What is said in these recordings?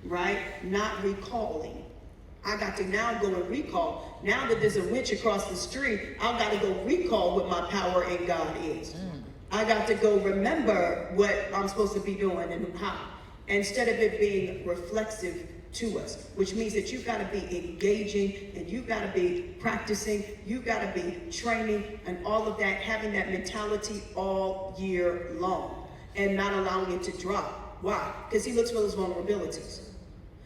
right? Not recalling. I got to now go and recall. Now that there's a witch across the street, I got to go recall what my power in God is. I got to go remember what I'm supposed to be doing and how. Instead of it being reflexive to us, which means that you've got to be engaging and you've got to be practicing, you've got to be training and all of that, having that mentality all year long and not allowing it to drop. Why? Because he looks for those vulnerabilities.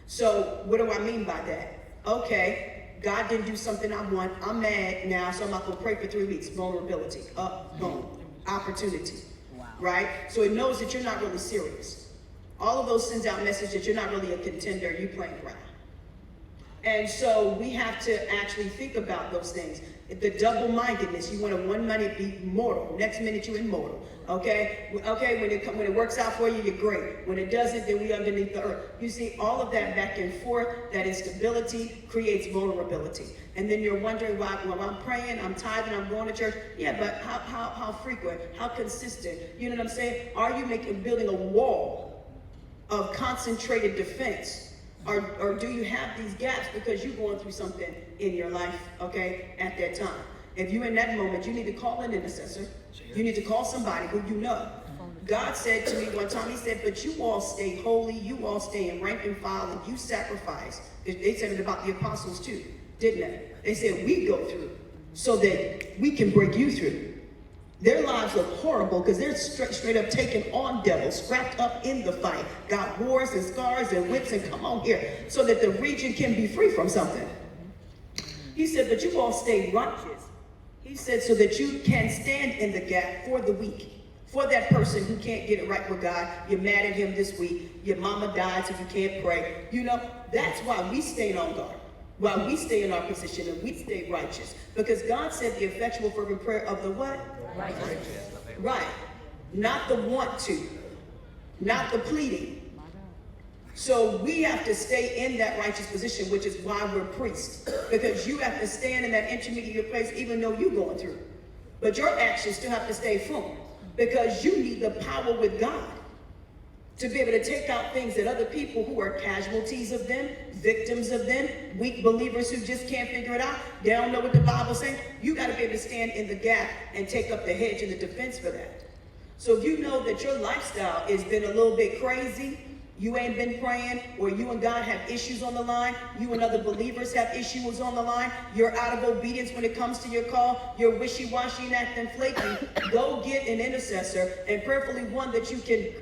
So what do I mean by that? Okay, God didn't do something I want. I'm mad now, so I'm not going to pray for 3 weeks. Vulnerability. Boom. Opportunity. Wow. Right? So it knows that you're not really serious. All of those sends out message that you're not really a contender. You're playing around. And so we have to actually think about those things. The double-mindedness. You want to 1 minute be mortal, next minute you're immortal. Okay? Okay, when it works out for you, you're great. When it doesn't, then we underneath the earth. You see, all of that back and forth, that instability creates vulnerability. And then you're wondering why, when I'm praying, I'm tithing, I'm going to church. Yeah, but how frequent? How consistent? You know what I'm saying? Are you building a wall of concentrated defense? Or do you have these gaps because you're going through something in your life, okay, at that time? If you're in that moment, you need to call an intercessor. You need to call somebody who you know. God said to me one time, he said, but you all stay holy, you all stay in rank and file, and you sacrifice. They said it about the apostles too, didn't they? They said, we go through so that we can break you through. Their lives look horrible because they're straight up taking on devils, wrapped up in the fight, got wars and scars and whips and come on here so that the region can be free from something. He said, but you all stay righteous. He said, so that you can stand in the gap for the weak, for that person who can't get it right with God. You're mad at him this week. Your mama died so you can't pray. You know, that's why we stay on guard. While we stay in our position and we stay righteous. Because God said the effectual fervent prayer of the what? Righteous. Right. Not the want to. Not the pleading. So we have to stay in that righteous position, which is why we're priests. Because you have to stand in that intermediate place even though you're going through. But your actions still have to stay firm. Because you need the power with God to be able to take out things that other people who are casualties of them, victims of them, weak believers who just can't figure it out, they don't know what the Bible's saying. You got to be able to stand in the gap and take up the hedge and the defense for that. So if you know that your lifestyle has been a little bit crazy, you ain't been praying, or you and God have issues on the line, you and other believers have issues on the line, you're out of obedience when it comes to your call, you're wishy-washy and acting flaky, go get an intercessor, and prayerfully one that you can,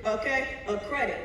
accredit.